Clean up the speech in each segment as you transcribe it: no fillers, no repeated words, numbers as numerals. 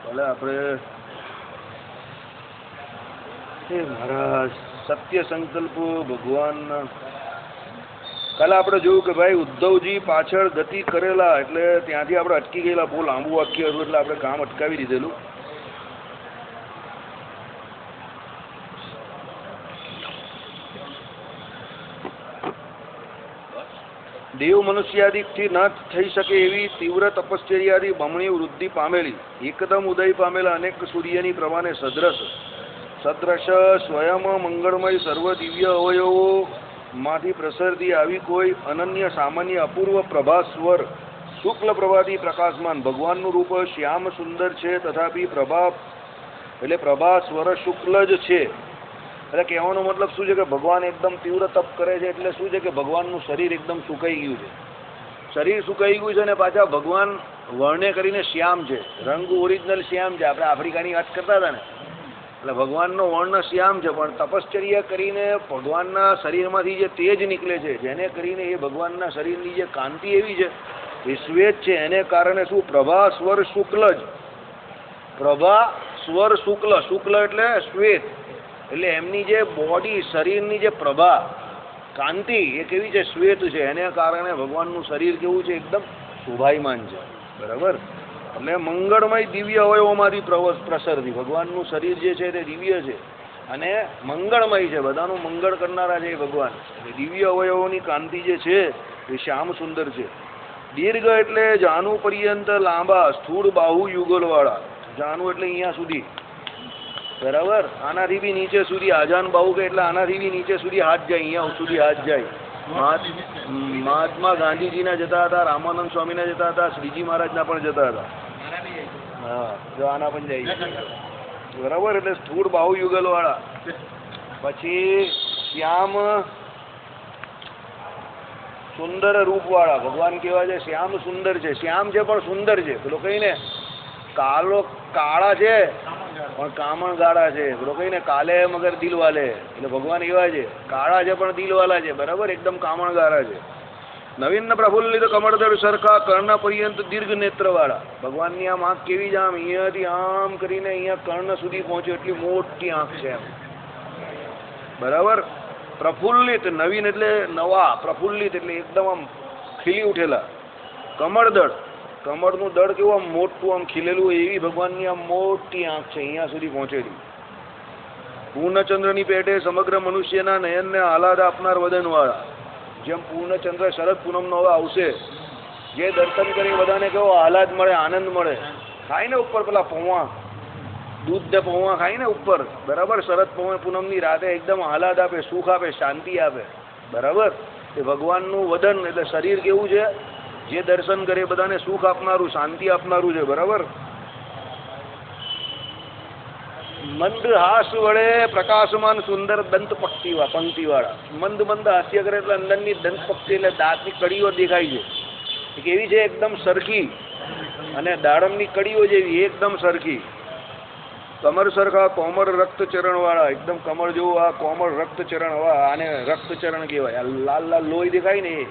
ભલે આપણે મહારાજ સત્ય સંકલ્પ ભગવાન કાલે આપણે જોયું કે ભાઈ ઉદ્ધવજી પાછળ ગતિ કરેલા એટલે ત્યાંથી આપણે અટકી ગયેલા. બહુ લાંબુ વાક્ય હતું એટલે આપણે કામ અટકાવી દીધેલું. દેવ મનુષ્યાદિથી ન થઈ શકે એવી તીવ્ર તપશ્ચર્યાથી બમણી વૃદ્ધિ પામેલી, એકદમ ઉદય પામેલા અનેક સૂર્યની પ્રભાને સદ્રશ સ્વયં મંગળમય સર્વ દિવ્ય અવયવો માંથી પ્રસરતી આવી કોઈ અનન્ય સામાન્ય અપૂર્વ પ્રભા સ્વર શુક્લ પ્રભાથી પ્રકાશમાન ભગવાનનું રૂપ શ્યામ સુંદર છે, તથાપી પ્રભા એટલે પ્રભા સ્વર શુક્લ જ છે. એટલે કહેવાનો મતલબ શું છે કે ભગવાન એકદમ તીવ્ર તપ કરે છે એટલે શું છે કે ભગવાનનું શરીર એકદમ સુકાઈ ગયું છે. શરીર સુકાઈ ગયું છે અને પાછા ભગવાન વર્ણે કરીને શ્યામ છે, રંગ ઓરિજિનલ શ્યામ છે. આપણે આફ્રિકાની વાત કરતા હતા ને, એટલે ભગવાનનો વર્ણ શ્યામ છે, પણ તપશ્ચર્યા કરીને ભગવાનના શરીરમાંથી જે તેજ નીકળે છે, જેને કરીને એ ભગવાનના શરીરની જે કાંતિ એવી છે એ શ્વેત છે. એને કારણે શું પ્રભા સ્વર શુક્લ જ, પ્રભા સ્વર શુક્લ, શુક્લ એટલે શ્વેત, એટલે એમની જે બોડી શરીરની જે પ્રભા કાંતિ એ કેવી છે, શ્વેત છે. એને કારણે ભગવાનનું શરીર કેવું છે, એકદમ શોભાયમાન છે. બરાબર, એટલે મંગળમય દિવ્ય અવયવોમાંથી પ્રસરતી ભગવાનનું શરીર જે છે તે દિવ્ય છે અને મંગળમય છે, બધાનું મંગળ કરનારા છે એ ભગવાન. દિવ્ય અવયવોની કાંતિ જે છે એ શ્યામ સુંદર છે. દીર્ઘ એટલે જાનુ પર્યંત લાંબા સ્થૂળ બાહુ યુગલવાળા, જાનુ એટલે અહીંયા સુધી, બરાબર, આનાથી બી નીચે સુધી આજાન બાહુ કે એટલે આનાથી બી નીચે સુધી હાથ જાય, અહીંયા સુધી હાથ જાય. મહાત્મા ગાંધીજીના જતા હતા, રામાનંદ સ્વામીના જતા હતા, શ્રીજી મહારાજના પણ જતા હતા. હા, જો આના પણ જાય, બરાબર, એટલે સ્થૂળ બાહુ યુગલ વાળા. પછી શ્યામ સુંદર રૂપ વાળા ભગવાન કેવા છે, શ્યામ સુંદર છે. શ્યામ છે પણ સુંદર છે. પેલો કહીને કાળા છે પણ કામણ ગાળા છે. પેલો કહીને કાલે મગર દિલ વાલે, એટલે ભગવાન એવા છે, કાળા છે પણ દિલવાલા છે. બરાબર, એકદમ કામણ ગાળા છે. નવીન પ્રફુલ્લિત કમળદળ સરખા કર્ણ પર્યંત દીર્ઘ નેત્ર વાળા ભગવાનની આમ આંખ કેવી છે, આમ અહીંયાથી આમ કરીને અહીંયા કર્ણ સુધી પહોંચે એટલી મોટી આંખ છે એમ. બરાબર, પ્રફુલ્લિત, નવીન એટલે નવા, પ્રફુલ્લિત એટલે એકદમ આમ ખીલી ઉઠેલા. કમળદળ, કમળનું દળ કેવું આમ મોટું આમ ખીલેલું હોય એવી ભગવાનની આમ મોટી આંખ છે, અહીંયા સુધી પહોંચેલી. પૂર્ણચંદ્રની પેટે સમગ્ર મનુષ્યના નયનને આહલાદ આપનાર વદનવાળા, જેમ પૂર્ણચંદ્ર શરદ પૂનમનો હવે આવશે, જે દર્શન કરે બધાને કેવો આહલાદ મળે, આનંદ મળે. ખાય ને ઉપર પેલા પૌવા, દૂધ ને પૌવા ખાય ને ઉપર, બરાબર, શરદ પૂનમની રાતે એકદમ આહલાદ આપે, સુખ આપે, શાંતિ આપે. બરાબર, એ ભગવાનનું વદન એટલે શરીર કેવું છે, જે દર્શન કરે બધાને સુખ આપનારું, શાંતિ આપનારું છે. બરાબર, મંદ હાસ વડે પ્રકાશમાન સુંદર દંત પંક્તિવાળા, મંદ મંદ હાસ્ય કરે એટલે અંદરની દંત પંક્તિ એટલે દાંતની કડીઓ દેખાય છે, કેવી છે, એકદમ સરખી, અને દાડમની કડીઓ જેવી એકદમ સરખી. કમર સરખા કોમળ રક્તચરણ વાળા, એકદમ કમળ જેવું આ કોમળ રક્તચરણ, આને રક્તચરણ કહેવાય. લાલ લાલ લોહી દેખાય ને એ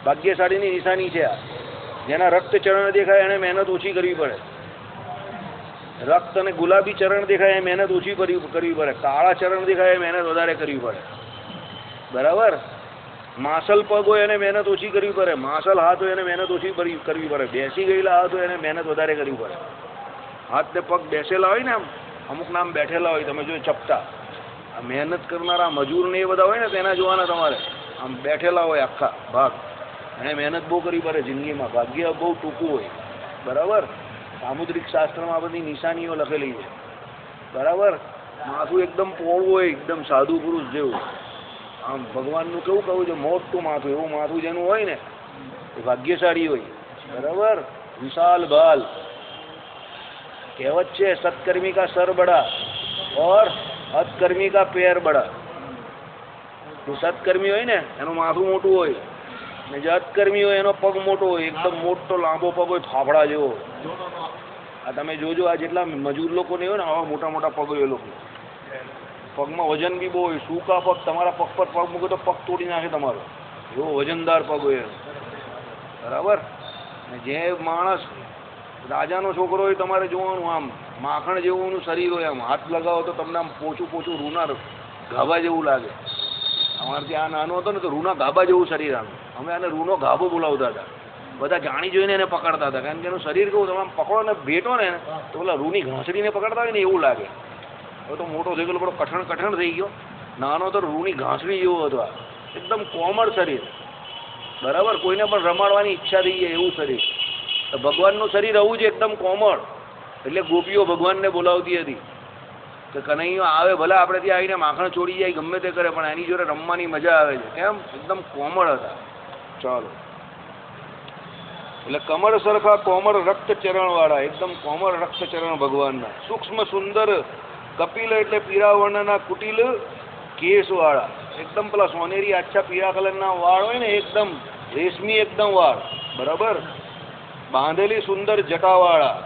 ભાગ્યશાળીની નિશાની છે. જેના રક્તચરણ દેખાય એને મહેનત ઓછી કરવી પડે. રક્ત અને ગુલાબી ચરણ દેખાય એ મહેનત ઓછી કરવી પડે. કાળા ચરણ દેખાય એ મહેનત વધારે કરવી પડે. બરાબર, માસલ પગ હોય એને મહેનત ઓછી કરવી પડે, માસલ હાથ હોય એને મહેનત ઓછી કરવી પડે, બેસી ગયેલા હાથ હોય એને મહેનત વધારે કરવી પડે. હાથ ને પગ બેસેલા હોય ને આમ, અમુક નામ બેઠેલા હોય, તમે જો ચપટા, આ મહેનત કરનારા મજૂર ને એ બધા હોય ને તેના જોવાના તમારે, આમ બેઠેલા હોય આખા ભાગ, એને મહેનત બહુ કરવી પડે જિંદગીમાં, ભાગ્ય બહુ ટૂંકું હોય. બરાબર, સામુદ્રિક શાસ્ત્રમાં બધી નિશાનીઓ લખેલી છે. બરાબર, માથું એકદમ પહોળું હોય, એકદમ સાધુ પુરુષ જેવું. આમ ભગવાનનું કેવું કહું છે, મોટું માથું, એવું માથું જેનું હોય ને એ ભાગ્યશાળી હોય. બરાબર, વિશાલ બાલ. કહેવત છે, સત્કર્મી કા સર બડા ઓર અતકર્મી કા પેર બડા. જો સત્કર્મી હોય ને એનું માથું મોટું હોય, ને જે અતકર્મી હોય એનો પગ મોટો હોય, એકદમ મોટો લાંબો પગ હોય, થાપડા જેવો. આ તમે જોજો, આ જેટલા મજૂર લોકો ને હોય ને આવા મોટા મોટા પગ હોય, એ લોકો પગમાં વજન બી બહુ હોય. સૂકા પગ, તમારા પગ પર પગ મૂકે તો પગ તોડી નાખે તમારો, એવો વજનદાર પગ હોય. બરાબર, ને જે માણસ રાજાનો છોકરો હોય તમારે જોવાનું આમ માખણ જેવું શરીર હોય, આમ હાથ લગાવો તો તમને આમ પોચું પોચું રૂના ગાભા જેવું લાગે. અમારે ત્યાં નાનો હતો ને તો રૂના ગાભા જેવું શરીર આનું, અમે આને રૂનો ગાભો બોલાવતા હતા. બધા જાણી જોઈને એને પકડતા હતા, કારણ કે એનું શરીર કેવું, તમે આમ પકડો ને ભેટો ને તો પેલા રૂની ઘાસડીને પકડતા હોય ને એવું લાગે. હવે તો મોટો થઈ ગયો, બધો કઠણ થઈ ગયો. નાનો તો રૂની ઘાસડી જેવો હતો, એકદમ કોમળ શરીર, બરાબર. કોઈને પણ રમાડવાની ઈચ્છા થઈ જાય એવું શરીર. તો ભગવાનનું શરીર આવું છે, એકદમ કોમળ. એટલે ગોપીઓ ભગવાનને બોલાવતી હતી કે કનૈયો આવે, ભલે આપણે ત્યાં આવીને માખણ છોડી જાય, ગમે તે કરે, પણ એની જોડે રમવાની મજા આવે છે. કેમ? એકદમ કોમળ હતા. ચાલો, એટલે કમળ સરખા કોમળ રક્તચરણ વાળા, એકદમ કોમળ રક્તચરણ ભગવાનના. સૂક્ષ્મ સુંદર કપિલ એટલે પીળા વર્ણના કુટિલ કેસ વાળા, એકદમ પેલા સોનેરી આછા પીળા કલરના વાળ હોય ને, એકદમ રેશમી એકદમ વાળ, બરાબર. બાંધેલી સુંદર જટા વાળા,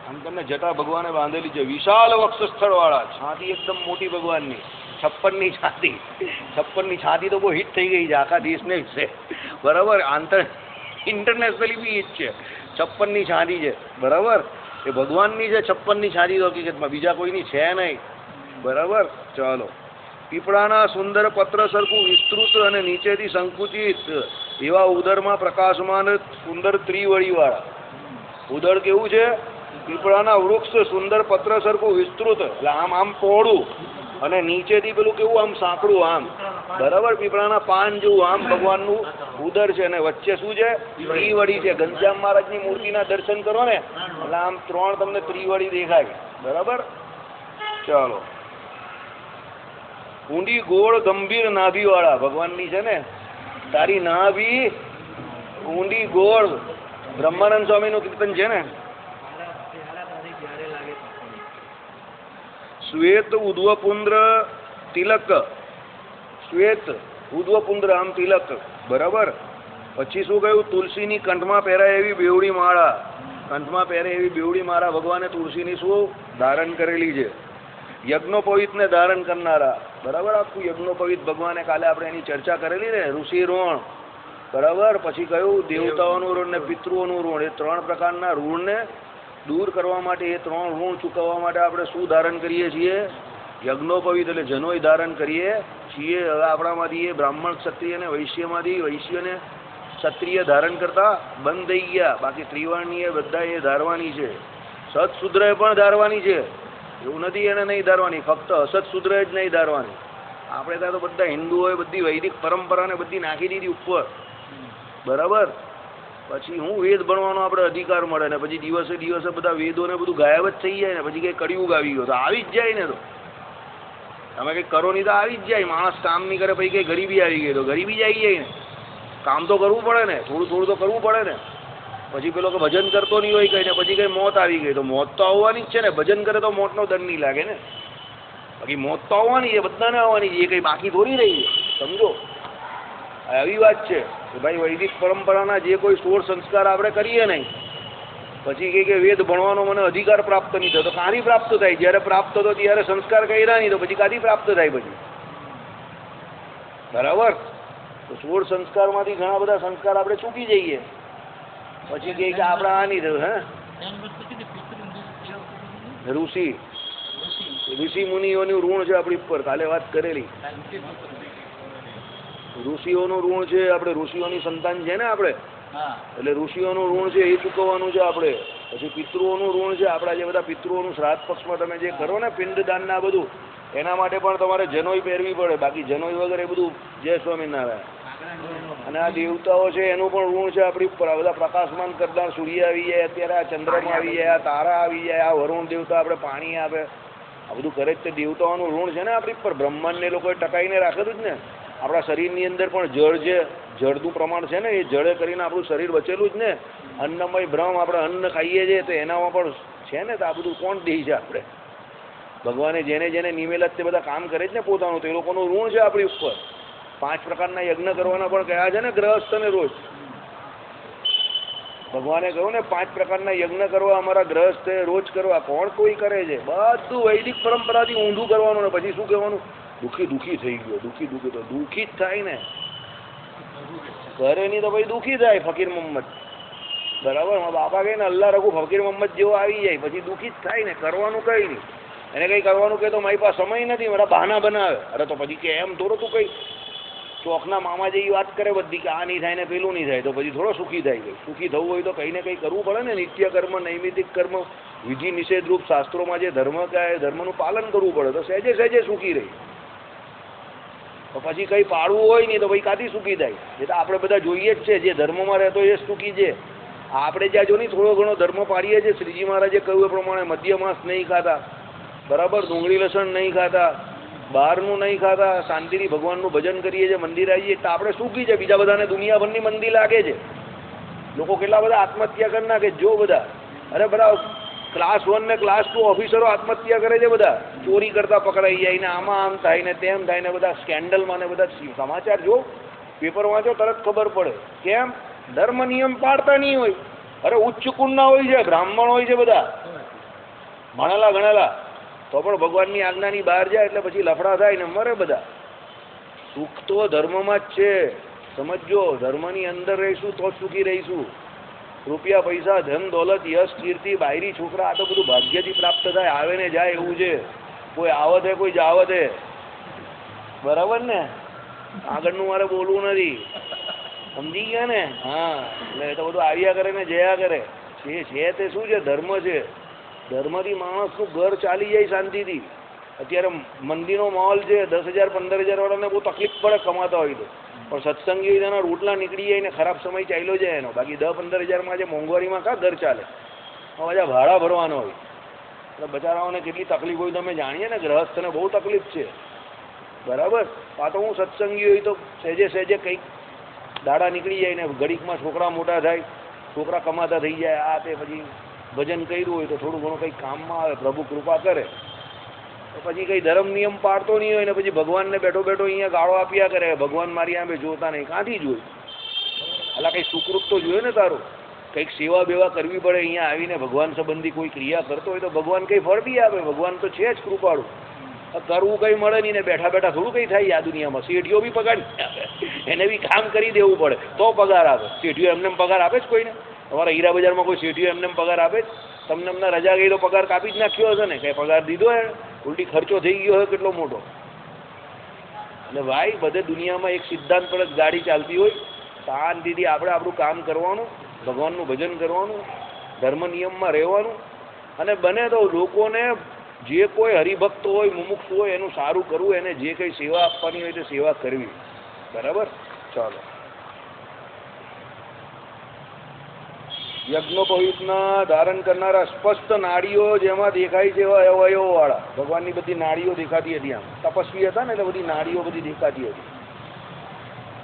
આમ તમને જટા ભગવાને બાંધેલી છે. વિશાળ વક્ષસ્થળ વાળા, છાતી એકદમ મોટી ભગવાનની, 56ની છાતી. 56ની છાતી તો બહુ હિટ થઈ ગઈ છે, આખા દેશને જ છે, બરાબર. ઇન્ટરનેશનલી બી હિટ છે. 56ની છાતી છે, બરાબર. એ ભગવાનની છે 56ની છાતી, તો હકીકતમાં બીજા કોઈની છે નહીં, બરાબર. ચાલો, પીપળાના સુંદર પત્ર સરખું વિસ્તૃત અને નીચેથી સંકુચિત એવા ઉદરમાં પ્રકાશમાન સુંદર ત્રિવળીવાળા. ઉદર કેવું છે? પીપળાના વૃક્ષ સુંદર પત્ર સરખું વિસ્તૃત, એટલે આમ પહોળું, અને નીચેથી પેલું કેવું આમ સાંકડું, આમ, બરાબર. પીપળાના પાન જેવું આમ ભગવાનનું ઉદર છે, અને વચ્ચે શું છે? ત્રિવળી છે. ઘનશ્યામ મહારાજની મૂર્તિના દર્શન કરો ને એટલે આમ 3 તમને ત્રિવળી દેખાય, બરાબર. ચાલો, ઊંડી ગોળ ગંભીર નાભી વાળા ભગવાનની છે ને, તારી નાભી ઊંડી ગોળ. બ્રહ્માનંદ સ્વામીનું કીર્તન છે ને, શ્વેત ઉદ્વપુંદ્ર તિલક, શ્વેત ઉદ્વપુંદ્ર આમ તિલક, બરાબર. પછી શું કહ્યું? તુલસીની કંઠમાં પહેરાય એવી બેવડી માળા, કંઠમાં પહેરે એવી બેવડી માળા ભગવાને તુલસીની શું ધારણ કરેલી છે. યજ્ઞોપવિતને ધારણ કરનારા, બરાબર. આખું યજ્ઞોપવિત ભગવાને કાલે આપણે એની ચર્ચા કરેલી ને, ઋષિ ઋણ, બરાબર. પછી કયું? દેવતાઓનું ઋણ ને પિતૃઓનું ઋણ. એ 3 પ્રકારના ઋણને દૂર કરવા માટે, એ 3 ઋણ ચૂકવવા માટે આપણે શું ધારણ કરીએ છીએ? યજ્ઞોપવિત, એટલે જનોય ધારણ કરીએ છીએ. હવે આપણામાંથી એ બ્રાહ્મણ ક્ષત્રિય અને વૈશ્યમાંથી વૈશ્યને ક્ષત્રિય ધારણ કરતા બંધ થઈ ગયા. બાકી ત્રિવર્ણીય બધા એ ધારવાની છે. સત્શુદ્રએ પણ ધારવાની છે, એવું નથી એને નહીં ધારવાની, ફક્ત અસત્શુદ્રએ જ નહીં ધારવાની. આપણે ત્યાં તો બધા હિન્દુઓએ બધી વૈદિક પરંપરાને બધી નાખી દીધી ઉપર, બરાબર. પછી હું વેદ ભણવાનો આપણે અધિકાર મળે ને પછી દિવસે દિવસે બધા વેદોને બધું ગાયબ જ થઈ જાય ને પછી કંઈ કળિયુગ આવી ગયો તો આવી જ જાય ને. તો તમે કંઈક કરો નહીં તો આવી જ જાય. માણસ કામ નહીં કરે પછી કંઈ ગરીબી આવી ગઈ તો ગરીબી જ આવી જાય ને. કામ તો કરવું પડે ને, થોડું થોડું તો કરવું પડે ને. પછી પેલો કે ભજન કરતો નહીં હોય કંઈ ને પછી કંઈ મોત આવી ગઈ તો મોત તો આવવાની જ છે ને. ભજન કરે તો મોતનો દંડ નહીં લાગે ને. બાકી મોત તો આવવાની છે, બધાને આવવાની છે, એ કંઈ બાકી થોડી રહી છે, સમજો. આવી વાત છે કે ભાઈ વૈદિક પરંપરાના જે કોઈ 16 સંસ્કાર આપણે કરીએ નહીં પછી કહે કે વેદ ભણવાનો મને અધિકાર પ્રાપ્ત નહીં થયો. તો કાંથી પ્રાપ્ત થાય? જ્યારે પ્રાપ્ત થતો ત્યારે સંસ્કાર કર્યા નહીં તો પછી કાંથી પ્રાપ્ત થાય પછી? બરાબર. તો 16 સંસ્કારમાંથી ઘણા બધા સંસ્કાર આપણે ચૂકી જઈએ પછી કહે કે આપણે આ નહીં થયું. હે ઋષિ મુનિઓનું ઋણ છે આપણી ઉપર, કાલે વાત કરેલી. ઋષિઓનું ઋણ છે, આપણે ઋષિઓની સંતાન છે ને આપણે, એટલે ઋષિઓનું ઋણ છે એ ચૂકવવાનું છે આપણે. પછી પિતૃઓનું ઋણ છે, આપણા જે બધા પિતૃઓનું શ્રાદ્ધ પક્ષમાં તમે જે કરો ને પિંડદાન ના બધું, એના માટે પણ તમારે જનોઈ પહેરવી પડે. બાકી જનોઈ વગર એ બધું જય સ્વામિનારાયણ. અને આ દેવતાઓ છે એનું પણ ઋણ છે આપણી ઉપર. આ બધા પ્રકાશમાન કરતા સૂર્ય આવી જાય, અત્યારે આ ચંદ્રમાં આવી જાય, આ તારા આવી જાય, આ વરુણ દેવતા આપણે પાણી આપે, આ બધું કરે જ તે દેવતાઓનું ઋણ છે ને આપણી ઉપર. બ્રહ્માંડને લોકોએ ટકાઈને રાખેલું જ ને. આપણા શરીરની અંદર પણ જળ છે, જળનું પ્રમાણ છે ને, એ જળે કરીને આપણું શરીર બચેલું જ ને. અન્નમય બ્રહ્મ, આપણે અન્ન ખાઈએ છીએ તો એનામાં પણ છે ને. તો આ બધું કોણ દે છે આપણે? ભગવાને જેને જેને નિમેલા તે બધા કામ કરે જ ને પોતાનું, તો એ લોકોનું ઋણ છે આપણી ઉપર. 5 પ્રકારના યજ્ઞ કરવાના પણ કયા છે ને ગ્રહસ્થને રોજ. ભગવાને કહ્યું ને 5 પ્રકારના યજ્ઞ કરવા અમારા ગ્રહસ્થે રોજ કરવા. કોણ કોઈ કરે છે? બધું વૈદિક પરંપરાથી ઊંધું કરવાનું ને પછી શું કહેવાનું? દુઃખી થઈ ગયો. દુઃખી તો દુઃખી જ થાય ને. કરે નહીં તો ભાઈ દુઃખી થાય. ફકીર મોહમ્મદ બરાબર. બાપા કહે ને અલ્લાહ રઘુ ફકીર મોહમ્મદ જેવો આવી જાય પછી દુઃખી જ થાય ને, કરવાનું કંઈ નહીં. એને કંઈ કરવાનું કહે તો મારી પાસે સમય નથી, મારા બહાના બનાવે. અરે તો પછી કે એમ થોડો તું કંઈ ચોકના મામા જેવી વાત કરે બધી કે આ નહીં થાય ને પેલું નહીં થાય તો પછી થોડો સુખી થાય. ગઈ સુખી થવું હોય તો કંઈ ને કંઈ કરવું પડે ને. નિત્ય કર્મ, નૈમિતિક કર્મ, વિધિ નિષેધ રૂપ શાસ્ત્રોમાં જે ધર્મ કહે ધર્મનું પાલન કરવું પડે તો સહેજે સહેજે સુખી રહી. તો પછી કંઈ પાડવું હોય નહીં તો ભાઈ કાથી સુખી થાય? એ તો આપણે બધા જોઈએ જ છે. જે ધર્મમાં રહેતો એ સુખી છે. આપણે જ્યાં જો નહીં થોડો ઘણો ધર્મ પાડીએ છીએ. શ્રીજી મહારાજે કહ્યું એ પ્રમાણે મધ્ય માંસ નહીં ખાતા, બરાબર, ડુંગળી લસણ નહીં ખાતા, બહારનું નહીં ખાતા, શાંતિથી ભગવાનનું ભજન કરીએ છીએ, મંદિર આવીએ તો આપણે સુખી છે. બીજા બધાને દુનિયાભરની મંદી લાગે છે. લોકો કેટલા બધા આત્મહત્યા કરી નાખે જો બધા. અરે બધા ક્લાસ 1 ને ક્લાસ 2 ઓફિસરો આત્મહત્યા કરે છે. બધા ચોરી કરતા પકડાઈ જાય ને આમાં આમ થાય ને તેમ થાય ને બધા સ્કેન્ડલમાં ને બધા સમાચાર જો પેપર વાંચો તરત ખબર પડે. કેમ? ધર્મ નિયમ પાડતા નહીં હોય. અરે ઉચ્ચ કુળના હોય છે, બ્રાહ્મણ હોય છે, બધા ભણેલા ગણેલા, તો પણ ભગવાનની આજ્ઞાની બહાર જાય એટલે પછી લફડા થાય ને મરે બધા. સુખ તો ધર્મમાં જ છે. સમજો, ધર્મની અંદર રહીશું તો સુખી રહીશું. રૂપિયા પૈસા ધન દોલત યશ કીર્તિ બાયરી છોકરા આ તો બધું ભાગ્યથી પ્રાપ્ત થાય. આવે ને જાય એવું છે. કોઈ આવત હે કોઈ જાવત હે. બરાબર ને? આગળનું મારે બોલવું નથી. સમજી ગયા ને? હા, એટલે એ તો બધું આવ્યા કરે ને જયા કરે છે. તે શું છે? ધર્મ છે. ધર્મથી માણસનું ઘર ચાલી જાય શાંતિથી. અત્યારે મંદીનો માહોલ છે. 10,000 15,000 વાળાને બહુ તકલીફ પડે કમાતા હોય તો, પણ સત્સંગી હોય તેના રોટલા નીકળી જાય ને ખરાબ સમય ચાલ્યો જાય એનો. બાકી 10-15,000માં જે મોંઘવારીમાં કાં ઘર ચાલે? બધા ભાડા ભરવાનો હોય એટલે બચારાઓને કેટલી તકલીફ હોય તમે જાણીએ ને. ગ્રહસ્થને બહુ તકલીફ છે. બરાબર. આ તો હું સત્સંગી હોય તો સહેજે સહેજે કંઈક દાડા નીકળી જાય ને ઘડીકમાં છોકરા મોટા થાય, છોકરા કમાતા થઈ જાય. આ તે પછી ભજન કર્યું હોય તો થોડું ઘણું કંઈક કામમાં આવે, પ્રભુ કૃપા કરે. તો પછી કંઈ ધર્મ નિયમ પાડતો નહીં હોય ને પછી ભગવાનને બેઠો બેઠો અહીંયા ગાળો આપ્યા કરે. ભગવાન મારી આંબે જોતા નહીં. કાંથી જોઈ? એટલે કંઈ સુકૃત તો જોઈએ ને તારું. કંઈક સેવા બેવા કરવી પડે. અહીંયા આવીને ભગવાન સંબંધી કોઈ ક્રિયા કરતો હોય તો ભગવાન કંઈ ફળ બી આપે. ભગવાન તો છે જ કૃપાળુ. કરવું કંઈ મળે નહીં ને બેઠા બેઠા થોડું કંઈ થાય આ દુનિયામાં. શેઠીઓ બી પગાર આપે, એને બી કામ કરી દેવું પડે તો પગાર આપે. શેઠીઓ એમને પગાર આપે જ કોઈને? તમારા હીરા બજારમાં કોઈ શેઠીઓ એમને પગાર આપે જ? તમને એમના રજા ગઈ તો પગાર કાપી જ નાખ્યો હશે ને? કંઈ પગાર દીધો હે? ઉલટી ખર્ચો થઈ ગયો હોય કેટલો મોટો. એટલે ભાઈ બધે દુનિયામાં એક સિદ્ધાંત પર જ ગાડી ચાલતી હોય. શાંતિથી આપણે આપણું કામ કરવાનું, ભગવાનનું ભજન કરવાનું, ધર્મ નિયમમાં રહેવાનું, અને બને તો લોકોને જે કોઈ હરિભક્ત હોય, મુમુક્ષ હોય એનું સારું કરવું. એને જે કંઈ સેવા આપવાની હોય તે સેવા કરવી. બરાબર. ચાલો. યજ્ઞોપવિતના ધારણ કરનારા સ્પષ્ટ નાડીઓ જેમાં દેખાય છે એવા અવયવો વાળા. ભગવાનની બધી નાડીઓ દેખાતી હતી. આમ તપસ્વી હતા ને એટલે બધી નાડીઓ બધી દેખાતી હતી.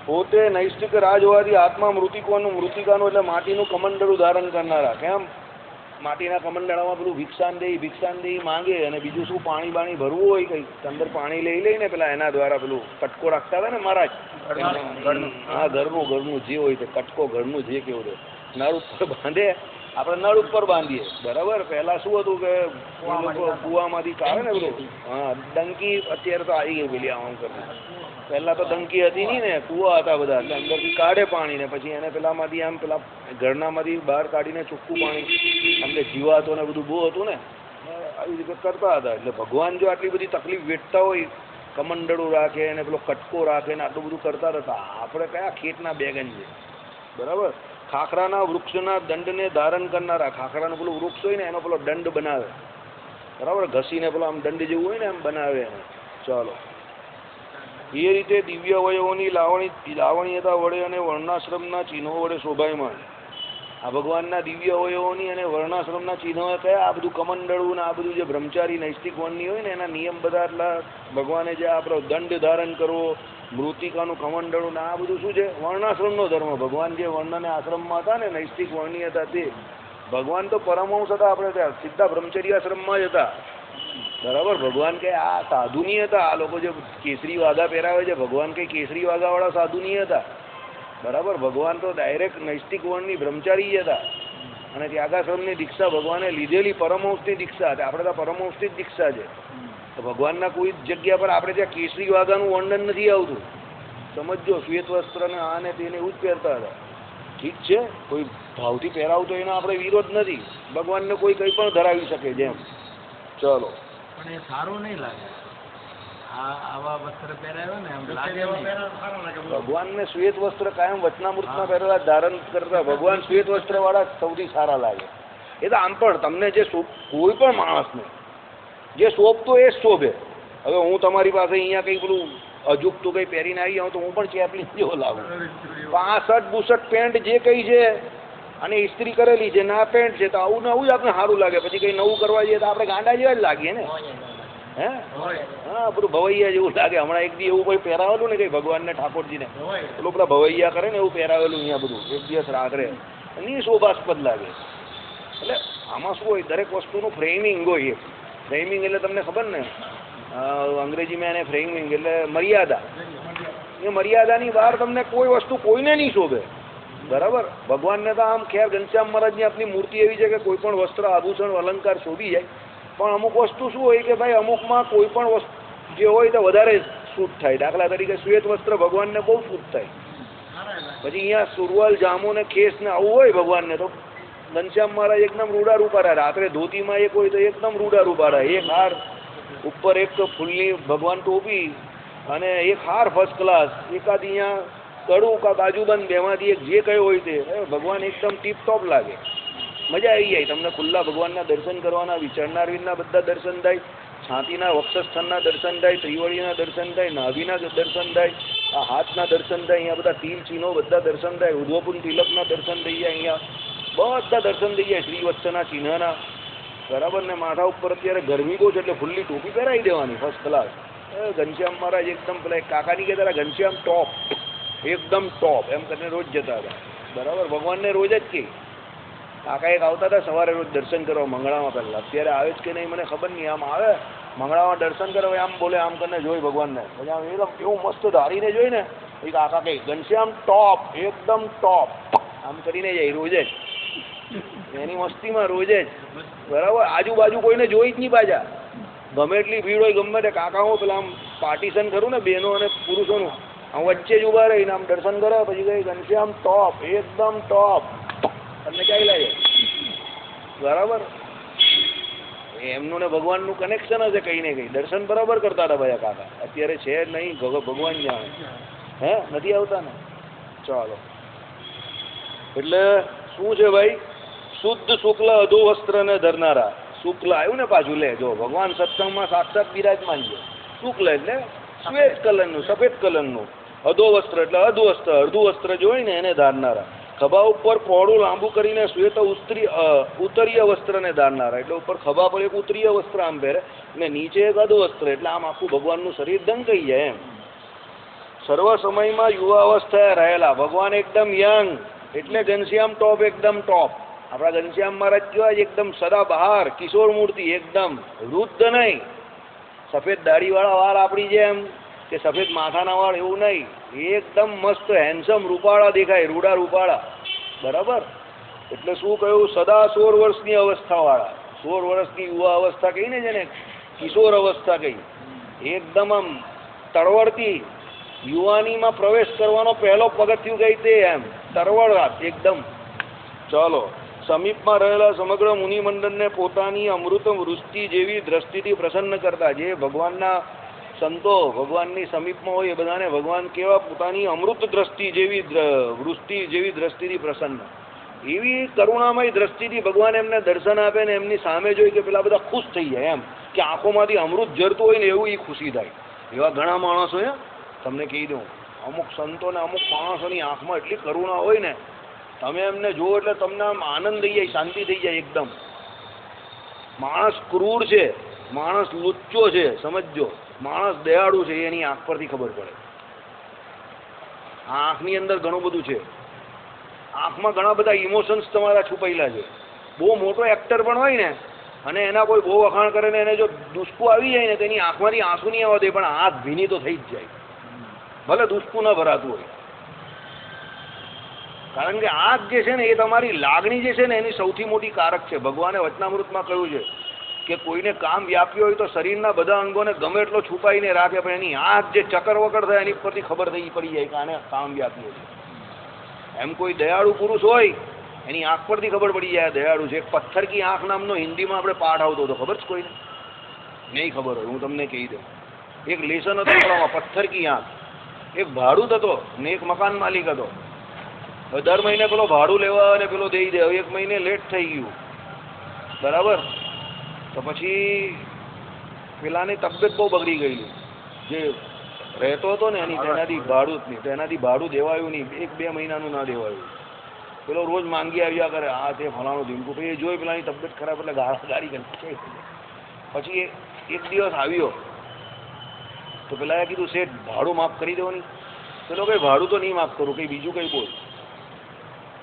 પોતે નૈષ્ઠિક રાજ હોવાથી આત્મા મૃતિકોનું, મૃતિકાનું એટલે માટીનું કમંડળું ધારણ કરનારા. કેમ? માટીના કમંડળામાં પેલું ભિક્ષાન દેહી માંગે અને બીજું શું પાણી બાણી ભરવું હોય કંઈ અંદર પાણી લઈ લઈને પેલા એના દ્વારા પેલું કટકો રાખતા હતા ને મહારાજ. હા, ઘરનું જે હોય તે કટકો ઘરનું જે કેવું રહે નળ ઉપર બાંધે. આપણે નળ ઉપર બાંધીએ. બરાબર. પહેલાં શું હતું કે કૂવામાંથી કાઢે ને પેલું. હા, ડંકી અત્યારે તો આવી ગઈ પેલી આમ કરીને. પહેલાં તો ડંકી હતી નહીં ને, કૂવા હતા બધા. એટલે અંદરથી કાઢે પાણી ને પછી એને પેલામાંથી આમ પેલા ઘરનામાંથી બહાર કાઢીને ચોખ્ખું પાણી. અમને જીવાતો ને બધું બહુ હતું ને, આવી રીતે કરતા હતા. એટલે ભગવાન જો આટલી બધી તકલીફ વેઠતા હોય, કમંડળું રાખે ને પેલો કટકો રાખે ને આટલું બધું કરતા હતા. આપણે કયા ખેતના બેગન છે. બરાબર. ખાખરાના વૃક્ષના દંડને ધારણ કરનારા. ખાખરાનું પેલું વૃક્ષ હોય ને એનો પેલો દંડ બનાવે. બરાબર. ઘસીને પેલો આમ દંડ જેવું હોય ને એમ બનાવે એને. ચાલો. એ રીતે દિવ્ય અવયવોની લાવણીયતા વડે અને વર્ણાશ્રમના ચિહ્નો વડે શોભાયમાન. આ ભગવાનના દિવ્ય અવયવોની અને વર્ણાશ્રમના ચિહ્નો કયા? આ બધું કમંડળું ને આ બધું જે બ્રહ્મચારી નૈષ્ઠિક વનની હોય ને એના નિયમ બધા. એટલા ભગવાને જે આપણો દંડ ધારણ કરવો, મૃતિકાનું કમંડળું ને આ બધું શું છે? વર્ણાશ્રમનો ધર્મ. ભગવાન જે વર્ણ અને આશ્રમમાં હતા ને, નૈષ્ઠિક વર્ણિય હતા તે. ભગવાન તો પરમહંસ હતા. આપણે ત્યાં સીધા બ્રહ્મચર્ય આશ્રમમાં જ હતા. બરાબર. ભગવાન કે આ સાધુ નહીં હતા. આ લોકો જે કેસરી વાઘા પહેરાવે છે, ભગવાન કંઈ કેસરી વાઘાવાળા સાધુ નહીં હતા. બરાબર. ભગવાન તો ડાયરેક્ટ નૈષ્ઠિક વર્ણની બ્રહ્મચારી જ હતા. અને ત્યાગાશ્રમની દીક્ષા ભગવાને લીધેલી પરમહંસની દીક્ષા હતી. આપણે ત્યાં પરમહંસની જ દીક્ષા છે. તો ભગવાનના કોઈ જગ્યા પર આપણે ત્યાં કેસરી વાઘાનું વર્ણન નથી આવતું. સમજો. શ્વેત વસ્ત્ર ને આ ને તેને એવું જ પહેરતા હતા. ઠીક છે, કોઈ ભાવથી પહેરાવતો એનો આપણે વિરોધ નથી. ભગવાનને કોઈ કંઈ પણ ધરાવી શકે જેમ. ચલો. પણ એ સારું નહીં લાગે. આવા વસ્ત્ર પહેરાવ્યો ને એમ લાગે. ભગવાનને શ્વેત વસ્ત્ર કાયમ વચનામૃતમાં પહેરેલા ધારણ કરતા ભગવાન શ્વેત વસ્ત્ર વાળા સૌથી સારા લાગે. એ તો આમ પણ તમને જે કોઈ પણ માણસને જે શોભતો એ જ શોભે. હવે હું તમારી પાસે અહીંયા કંઈ પેલું અજુકતું કંઈ પહેરીને આવી જાઉં તો હું પણ ચેપલી જેવો લાવું. 65 બુસટ પેન્ટ જે કંઈ છે અને ઇસ્ત્રી કરેલી છે ના પેન્ટ છે તો આવું ને આવું જ આપણે સારું લાગે. પછી કંઈ નવું કરવા જઈએ તો આપણે ગાંડા જેવા જ લાગીએ ને. હે હા, બધું ભવૈયા જેવું લાગે. હમણાં એક દી એવું કોઈ પહેરાવેલું ને કંઈ ભગવાનને ઠાકોરજીને પેલું પેલા ભવૈયા કરે ને એવું પહેરાવેલું અહીંયા બધું એક દિવસ રાત્રે એની શોભાસ્પદ લાગે. એટલે આમાં શું હોય, દરેક વસ્તુનું ફ્રેમિંગ હોય. ફ્રેમિંગ એટલે તમને ખબર ને, અંગ્રેજીમાં એને ફ્રેમિંગ એટલે મર્યાદા. એ મર્યાદાની બહાર તમને કોઈ વસ્તુ કોઈને નહીં શોભે. બરાબર. ભગવાનને તો આમ ખેર ઘનશ્યામ મહારાજની આપની મૂર્તિ એવી છે કે કોઈ પણ વસ્ત્ર આભૂષણ અલંકાર શોભી જાય. પણ અમુક વસ્તુ શું હોય કે ભાઈ અમુકમાં કોઈ પણ વસ્તુ જે હોય તો વધારે સૂટ થાય. દાખલા તરીકે શ્વેત વસ્ત્ર ભગવાનને બહુ સૂટ થાય. પછી અહીંયા સુરવાલ જામો ને ખેસ ને આવું હોય ભગવાનને તો ઘનશ્યામ મહારાજ એકદમ રૂડા રૂપાડા. રાત્રે ધોતીમાં એક હોય તો એકદમ રૂડા રૂપાડા. એક હાર ઉપર એક તો ફૂલની ભગવાન ટોપી અને એક હાર ફર્સ્ટ ક્લાસ. એકાદ અહીંયા કડું કા બાજુબંધ બેમાંથી એક જે કયો હોય તે ભગવાન એકદમ ટીપ ટોપ લાગે. મજા આવી જાય તમને ખુલ્લા ભગવાનના દર્શન કરવાના. વિચરનારવીરના બધા દર્શન થાય. છાતીના વક્ષસ્થળના દર્શન થાય. ત્રિવળીના દર્શન થાય. નાભીના દર્શન થાય. આ હાથના દર્શન થાય. અહીંયા બધા તિલ ચિહ્નો બધા દર્શન થાય. ઉદ્વપુન તિલકના દર્શન થઈ જાય. અહીંયા બધા દર્શન થઈ જાય. શ્રીવત્સના ચિહ્નના. બરાબર ને માથા ઉપર અત્યારે ગરમી બહુ છે એટલે ફૂલ્લી ટોપી પહેરાવી દેવાની ફર્સ્ટ ક્લાસ. ઘનશ્યામ મહારાજ એકદમ પેલા કાકાની કહેતા હતા ઘનશ્યામ ટોપ, એકદમ ટોપ એમ કરીને રોજ જતા હતા. બરાબર. ભગવાનને રોજ જ કે કાકા એક આવતા હતા સવારે રોજ દર્શન કરવા મંગળામાં પહેલાં. અત્યારે આવે જ કે નહીં મને ખબર નહીં. આમ આવે મંગળામાં દર્શન કરવા આમ બોલે આમ કરીને જોઈ ભગવાનને. પછી આમ એકદમ એવું મસ્ત ધારીને જોઈ ને એ કાકા કહે ઘનશ્યામ ટોપ, એકદમ ટોપ આમ કરીને જાય રોજે જ. એની મસ્તીમાં રોજે જ. બરાબર. આજુબાજુ કોઈને જોઈ જ નહીં પાછા. ગમે એટલી ભીડ હોય ગમે તે કાકા હું પેલા આમ પાર્ટીશન કરું ને બહેનો અને પુરુષોનું આમ વચ્ચે જ ઊભા રહીને આમ દર્શન કરે. પછી કહે ઘનશ્યામ ટોપ, એકદમ ટોપ તમને ક્યાંય લાગે. બરાબર. એમનું ને ભગવાનનું કનેક્શન હશે કંઈ ને કંઈ. દર્શન બરાબર કરતા હતા ભાઈ કાકા. અત્યારે છે નહીં, ભગવાન જાણે. હે નથી આવતા ને. ચાલો. એટલે શું છે ભાઈ, શુદ્ધ શુક્લ અધો વસ્ત્રને ધરનારા. શુક્લ આવ્યું ને પાછું લે જો ભગવાન સત્સંગમાં સાક્ષાત બિરાજમાન છે. શુક્લ એટલે શ્વેત કલરનું, સફેદ કલરનું. અધો વસ્ત્ર એટલે અધવસ્ત્ર, અડધું વસ્ત્ર જો હોય ને એને ધારનારા. ખભા ઉપર પહોળું લાંબુ કરીને શ્વેત ઉત્તરીય વસ્ત્રને ધારનારા. એટલે ઉપર ખભા પર એક ઉત્તરીય વસ્ત્ર આમ પહેરે ને નીચે એક અધવસ્ત્ર. એટલે આમ આખું ભગવાનનું શરીર દંકાઈ જાય એમ. સર્વ સમયમાં યુવા અવસ્થાએ રહેલા ભગવાન એકદમ યંગ એટલે ઘનશ્યામ ટોપ, એકદમ ટોપ. આપણા ઘનશ્યામ મહારાજ કહેવાય એકદમ સદા બહાર કિશોર મૂર્તિ, એકદમ વૃદ્ધ નહીં. સફેદ દાઢીવાળા વાળ આપણી જેમ કે સફેદ માથાના વાળ એવું નહીં. એકદમ મસ્ત હેન્ડસમ રૂપાળા દેખાય, રૂડા રૂપાળા. બરાબર. એટલે શું કહ્યું, સદા 16 વર્ષની અવસ્થાવાળા. 16 વર્ષની યુવા અવસ્થા કહી ને જેને કિશોર અવસ્થા કહી. એકદમ આમ તળવળતી યુવાનીમાં પ્રવેશ કરવાનો પહેલો પગથિયું ગઈ તે એમ તરવળાટ એકદમ. ચાલો. સમીપમાં રહેલા સમગ્ર મુનિમંડળને પોતાની અમૃત વૃષ્ટિ જેવી દ્રષ્ટિથી પ્રસન્ન કરતા. જે ભગવાનના સંતો ભગવાનની સમીપમાં હોય એ બધાને ભગવાન કેવા પોતાની અમૃત દ્રષ્ટિ જેવી વૃષ્ટિ જેવી દ્રષ્ટિથી પ્રસન્ન. એવી કરુણામય દ્રષ્ટિથી ભગવાન એમને દર્શન આપે ને એમની સામે જોઈ કે પેલા બધા ખુશ થઈ જાય એમ કે આંખોમાંથી અમૃત ઝરતું હોય ને એવું એ ખુશી થાય. એવા ઘણા માણસો તમને કહી દઉં, અમુક સંતો ને અમુક માણસોની આંખમાં એટલી કરુણા હોય ને તમે એમને જુઓ એટલે તમને આમ આનંદ થઈ જાય, શાંતિ થઈ જાય એકદમ. માણસ ક્રૂર છે, માણસ લુચ્ચો છે, સમજો. માણસ દયાળુ છે એની આંખ પરથી ખબર પડે. આ આંખની અંદર ઘણું બધું છે. આંખમાં ઘણા બધા ઇમોશન્સ તમારા છુપાયેલા છે. બહુ મોટો એક્ટર પણ હોય ને અને એના કોઈ બહુ વખાણ કરે ને એને જો દુષ્કુ આવી જાય ને તેની આંખમાંથી આંસુ નહીં આવવા દે પણ આંખ ભીની તો થઈ જ જાય, ભલે દુષ્કુ ન ભરાતું હોય. કારણ કે આંખ જે છે ને એ તમારી લાગણી જે છે ને એની સૌથી મોટી કારક છે. ભગવાને વચનામૃતમાં કહ્યું છે કે કોઈને કામ વ્યાપ્યું હોય તો શરીરના બધા અંગોને ગમે એટલો છુપાઈને રાખે પણ એની આંખ જે ચક્કર વકર થાય એની પરથી ખબર પડી જાય કે આને કામ વ્યાપ્યું છે. એમ કોઈ દયાળુ પુરુષ હોય એની આંખ પરથી ખબર પડી જાય દયાળુ છે. એક પથ્થર કી આંખ નામનો હિન્દીમાં આપણે પાઠ આવતો હતો, ખબર છે કોઈને? નહીં ખબર હોય હું તમને કહી દઉં. એક લેસન હતો આપણામાં, પથ્થર કી આંખ. એક ભાડૂત હતો ને એક મકાન માલિક હતો. હવે દર મહિને પેલો ભાડું લેવા અને પેલો દઈ દે. હવે એક મહિને લેટ થઈ ગયું, બરાબર? તો પછી પેલાની તબિયત બહુ બગડી ગયેલી, જે રહેતો હતો ને એની, તેનાથી ભાડૂતની, તેનાથી ભાડું દેવાયું નહીં, 1-2 મહિનાનું ના દેવાયું. પેલો રોજ માંગી આવ્યા કરે, આ તે ફલાણું ધીમકું. પછી એ જોઈ પેલાની તબિયત ખરાબ એટલે ગાડી કરી. પછી એક દિવસ આવ્યો તો પેલા કીધું શેઠ ભાડું માફ કરી દેવાની. પેલો કંઈ ભાડું તો નહીં માફ કરું, કંઈ બીજું કંઈ બોલ.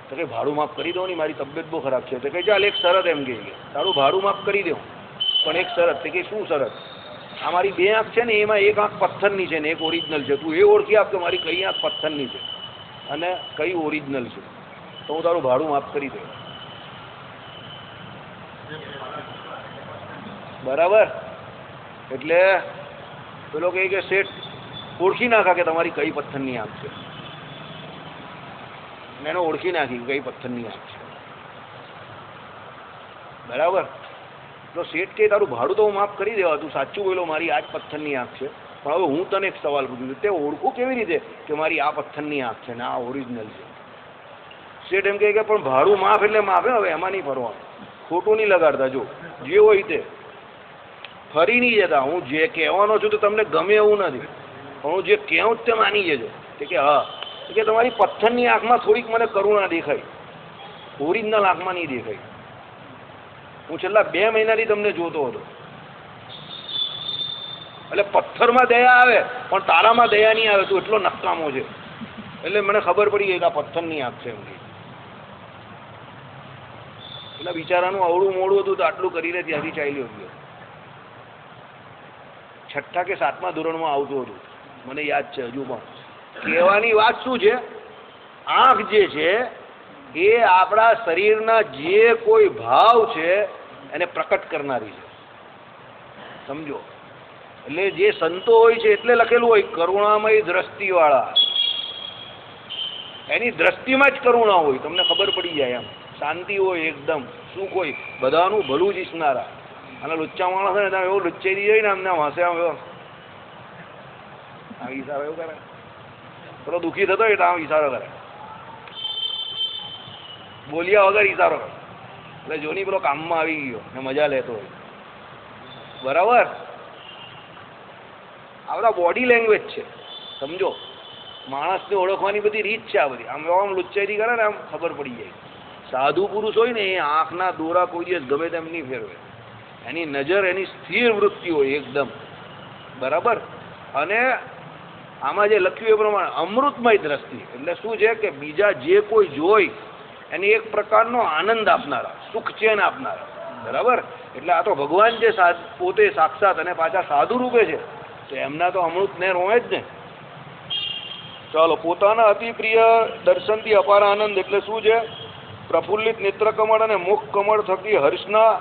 તો કંઈ ભાડું માફ કરી દો ને, મારી તબિયત બહુ ખરાબ છે. તો કંઈ ચાલ એક શરત એમ કે તારું ભાડું માફ કરી દઉં, પણ એક શરત. તે કે શું શરત? આ મારી 2 આંખ છે ને એમાં એક આંખ પથ્થરની છે ને એક ઓરિજિનલ છે. તું એ ઓળખી આપ કે મારી કઈ આંખ પથ્થરની છે અને કઈ ઓરિજિનલ છે, તો હું તારું ભાડું માફ કરી દઉં. બરાબર? એટલે પેલો કહે કે શેઠ ઓળખી નાખા કે તમારી કઈ પથ્થરની આંખ છે. એને ઓળખી નાખી કઈ પથ્થરની આંખ છે. બરાબર? તો શેઠ કે તારું ભાડું તો હું માફ કરી દેવા, તું સાચું બોલો મારી આ જ પથ્થરની આંખ છે. પણ હવે હું તને એક સવાલ પૂછું, તે ઓળખું કેવી રીતે કે મારી આ પથ્થરની આંખ છે ને આ ઓરિજિનલ છે? શેઠ એમ કહે કે પણ ભાડું માફ એટલે માફ. હવે એમાં નહીં ફરવાનું, ખોટું નહીં લગાડતા. જો જે હોય તે ફરી નહીં જતા. હું જે કહેવાનો છું તો તમને ગમે એવું નથી, પણ હું જે કહું તે માની જજો. કે હા, કે તમારી પથ્થરની આંખમાં થોડીક મને કરુણા દેખાય, ઓરિજિનલ આંખમાં નહીં દેખાય. હું છેલ્લા 2 મહિનાથી તમને જોતો હતો. એટલે પથ્થરમાં દયા આવે પણ તારામાં દયા નહીં આવે. તું એટલો નકામો છે. એટલે મને ખબર પડી ગઈ કે આ પથ્થરની આંખ છે એમ. એટલે બિચારાનું અવળું મોડું હતું તો આટલું કરીને ત્યાંથી ચાલ્યો ગયો. 6ઠ્ઠા કે 7મા ધોરણમાં આવતું હતું, મને યાદ છે હજુ પણ. કહેવાની વાત શું છે, આંખ જે છે એ આપણા શરીરના જે કોઈ ભાવ છે એને પ્રકટ કરનારી છે. સમજો? એટલે જે સંતો હોય છે એટલે લખેલું હોય કરુણામય દ્રષ્ટિવાળા. એની દ્રષ્ટિમાં જ કરુણા હોય, તમને ખબર પડી જાય એમ. શાંતિ હોય એકદમ, સુખ હોય, બધાનું ભલું જ ઈચ્છનારા. અને લુચ્ચા માણસ ને તમે એવું લુચ્ચેરી જાય ને અમને હસે આમ એવો ઈશારો એવું કરે. પેલો દુઃખી થતો એટલે આમ ઈશારો કરે, બોલ્યા વગર ઈશારો કરે. એટલે જોની પેલો કામમાં આવી ગયો ને મજા લેતો હોય. બરાબર? આ બધા બોડી લેંગ્વેજ છે. સમજો? માણસને ઓળખવાની બધી રીત છે આ બધી. આમ લુચ્ચેરી કરે ને આમ ખબર પડી જાય. સાધુ પુરુષ હોય ને એ આંખના દોરા કોઈ દિવસ ગમે તેમ નહીં ફેરવે. એની નજર એની સ્થિર વૃત્તિ હોય એકદમ. બરાબર? અને આમાં જે લખ્યું એ પ્રમાણે અમૃતમય દ્રષ્ટિ એટલે શું છે કે બીજા જે કોઈ જોઈ એને એક પ્રકારનો આનંદ આપનારા, સુખ ચેન આપનારા. બરાબર? એટલે આ તો ભગવાન જે પોતે સાક્ષાત અને પાછા સાધુ રૂપે છે તો એમના તો અમૃત ને રોવે જ ને. ચાલો, પોતાના અતિ પ્રિય દર્શનથી અપાર આનંદ એટલે શું છે? પ્રફુલ્લિત નેત્રકમળ અને મુખ કમળ થકી હર્ષના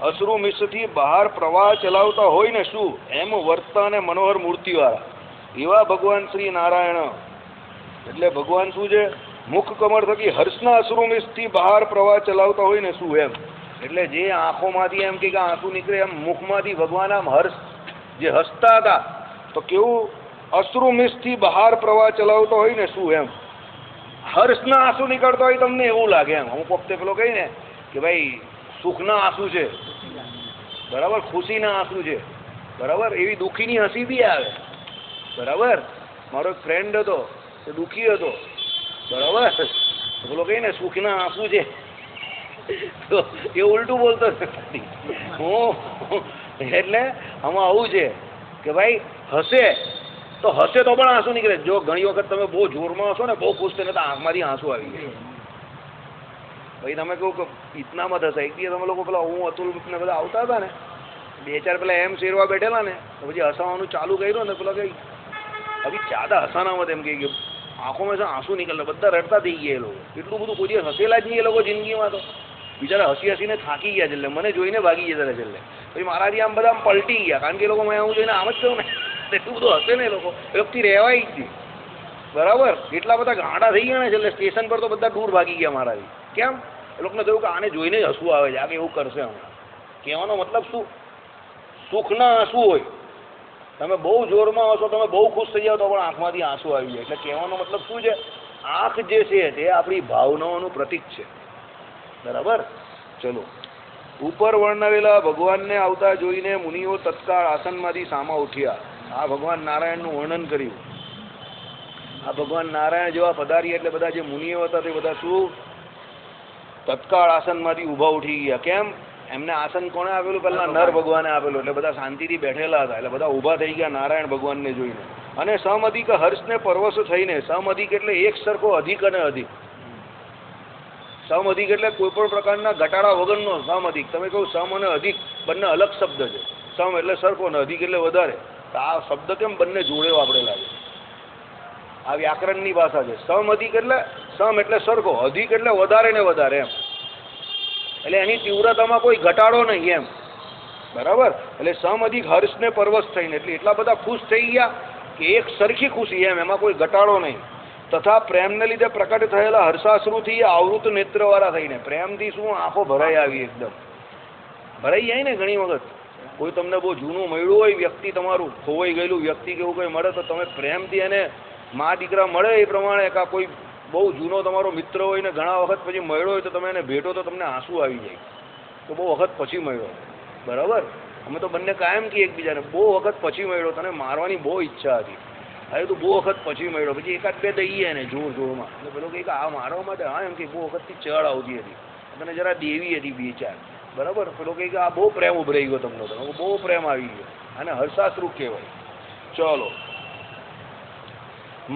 અશ્રુ મિશ્રથી બહાર પ્રવાહ ચલાવતા હોય ને શું એમ વર્તા અને મનોહર મૂર્તિવાળા એવા ભગવાન શ્રી નારાયણ. એટલે ભગવાન શું છે? મુખ કમળ થકી હર્ષના અશ્રુ મિશ્રથી બહાર પ્રવાહ ચલાવતા હોય ને શું એમ. એટલે જે આંખોમાંથી એમ કે આંસુ નીકળે એમ મુખમાંથી ભગવાન આમ હર્ષ જે હસતા હતા તો કેવું અશ્રુ મિશ્રથી બહાર પ્રવાહ ચલાવતા હોય ને શું એમ. હર્ષના આંસુ નીકળતા હોય તમને એવું લાગે એમ. અમુક વખતે પેલો કહી ને કે ભાઈ સુખના આંસુ છે, બરાબર, ખુશીના આંસુ છે, બરાબર, એવી દુઃખીની હસી બી આવે. બરાબર? મારો એક ફ્રેન્ડ હતો તે દુઃખી હતો, બરાબર, પેલો કહી ને સુખના આંસુ છે તો એ ઉલટું બોલતો નથી. એટલે આમાં આવું છે કે ભાઈ હસે તો પણ આંસુ નીકળે. જો ઘણી વખત તમે બહુ જોરમાં હશો ને બહુ ખુશ થઈને તો આંખમાંથી આંસુ આવી જાય. ભાઈ તમે કહું કે ઇતનામાં થશે. એક દિવસ તમે લોકો પેલા હું અતુલ ને બધા આવતા હતા ને 2-4 પેલા એમ શેરવા બેઠેલા ને તો પછી હસાવાનું ચાલુ કર્યું ને પેલા કઈ અભી જ્યાદા હસાના મત એમ કે આંખોમાં આંસુ નીકળે, બધા રડતા થઈ ગયા એ લોકો. એટલું બધું કોઈ દિવસ હસેલા જ નહીં એ લોકો જિંદગીમાં. તો બિચારા હસી હસીને થાકી ગયા છેલ્લે, મને જોઈને ભાગી જતા છેલ્લે. પછી મારાથી આમ બધા આમ પલટી ગયા કારણ કે એ લોકો મેં હું જોઈને આમ જ કહું ને એટલું બધું હશે ને એ લોકો વ્યક્તિ રહેવાય જ નહીં. બરાબર, એટલા બધા ગાંડા થઈ ગયા ને એટલે સ્ટેશન પર તો બધા દૂર ભાગી ગયા મારાથી. કેમ? એ લોકોને થયું કે આને જોઈને જ હસવું આવે છે, આ કે એવું કરશે હમણાં. કહેવાનો મતલબ શું? સુખના આંસુ હોય. તમે બહુ જોરમાં હશો, તમે બહુ ખુશ થઈ જાઓ તો પણ આંખમાંથી આંસુ આવી જાય. એટલે કહેવાનો મતલબ શું છે? આંખ જે છે તે આપણી ભાવનાઓનું પ્રતીક છે. બરાબર. ચલો, ઉપર વર્ણવેલા ભગવાનને આવતા જોઈને મુનિઓ તત્કાળ આસનમાંથી સામા ઉઠ્યા. આ ભગવાન નારાયણનું વર્ણન કર્યું. આ ભગવાન નારાયણ જેવા પધારી એટલે બધા જે મુનિઓ હતા તે બધા શું તત્કાળ આસનમાંથી ઊભા ઉઠી ગયા. કેમ? એમને આસન કોણે આપેલું? પહેલા નર ભગવાને આપેલું. એટલે બધા શાંતિથી બેઠેલા હતા. એટલે બધા ઊભા થઈ ગયા નારાયણ ભગવાનને જોઈને. અને સમઅધિક હર્ષને પરવશ થઈને, સમઅધિક એટલે એક સરખો, અધિક અને અધિક. સમઅધિક એટલે કોઈ પણ પ્રકારના ઘટાડા વગરનો સમઅધિક. તમે કહો સમ અને અધિક બંને અલગ શબ્દ છે. સમ એટલે સરખો અને અધિક એટલે વધારે. તો આ શબ્દ કેમ બંને જોડે વાપરેલા છે? આ વ્યાકરણની ભાષા છે. સમઅધિક એટલે સમ એટલે સરખો, અધિક એટલે વધારે ને વધારે એમ. એટલે એની તીવ્રતામાં કોઈ ઘટાડો નહીં એમ. બરાબર. એટલે સમઅધિક હર્ષને પરવશ થઈને એટલે એટલા બધા ખુશ થઈ ગયા કે એક સરખી ખુશી એમ, એમાં કોઈ ઘટાડો નહીં. તથા પ્રેમને લીધે પ્રકટ થયેલા હર્ષાશ્રુથી આવૃત નેત્રવાળા થઈને, પ્રેમથી શું આંખો ભરાઈ આવી, એકદમ ભરાઈ જાય ને. ઘણી વખત કોઈ તમને બહુ જૂનું મળ્યું હોય વ્યક્તિ, તમારું ખોવાઈ ગયેલું વ્યક્તિ કે એવું કંઈ મળે તો તમે પ્રેમથી એને મા દીકરા મળે એ પ્રમાણે, કા કોઈ બહુ જૂનો તમારો મિત્ર હોય ને ઘણા વખત પછી મળ્યો હોય તો તમે એને ભેટો તો તમને આંસુ આવી જાય તો બહુ વખત પછી મળ્યો. બરાબર. અમે તો બંને કાયમ કહીએ એકબીજાને, બહુ વખત પછી મળ્યો, તને મારવાની બહુ ઈચ્છા હતી, હવે તું બહુ વખત પછી મળ્યો. પછી એકાદ બે દઈએ ને જોર જોરમાં. એટલે પેલો કંઈક આ મારવા માટે, હા એમ કે બહુ વખતથી ચડ આવતી હતી, તને જરા દેવી હતી બે ચાર. બરાબર. પેલો કંઈક આ બહુ પ્રેમ ઉભરાઈ ગયો તમને, તમે બહુ પ્રેમ આવી ગયો, અને હર્ષાશ્રુ કહેવાય. ચલો,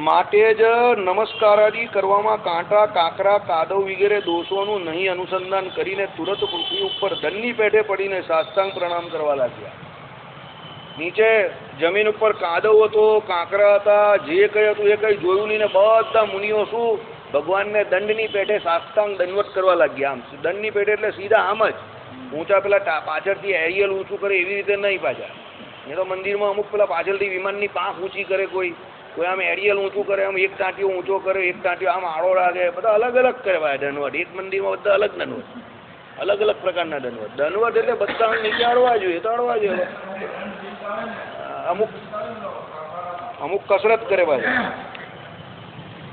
માટે જ નમસ્કારાદિ કરવામાં કાંટા, કાંકરા, કાદવ વગેરે દોષોનું નહીં અનુસંધાન કરીને તુરત પૃથ્વી ઉપર દંડની પેઠે પડીને સાષ્ટાંગ પ્રણામ કરવા લાગ્યા. નીચે જમીન ઉપર કાદવ હતો, કાંકરા હતા, જે કંઈ હતું એ કંઈ જોયું નહીં ને બધા મુનિઓ શું ભગવાનને દંડની પેઠે સાષ્ટાંગ દંડવત કરવા લાગ્યા. આમ દંડની પેઠે એટલે સીધા આમ જ ઊંચા પેલા પાછળથી એરિયલ ઊંચું કરે એવી રીતે નહીં. પાછા એ તો મંદિરમાં અમુક પેલા પાછળથી વિમાનની પાંખ ઊંચી કરે, કોઈ આમ એરિયલ ઊંચું કરે, આમ એક ટાંટીઓ ઊંચો કરે, એક ટાંટીઓ આમ આડો રાખે, બધા અલગ અલગ કહેવાય દંડવત. એક મંદિરમાં બધા અલગ દંડવત, અલગ અલગ પ્રકારના દંડવત. દંડવત એટલે બધા નીચે અડવા જોઈએ તો અડવા જોઈએ, અમુક કસરત કરે પાછા.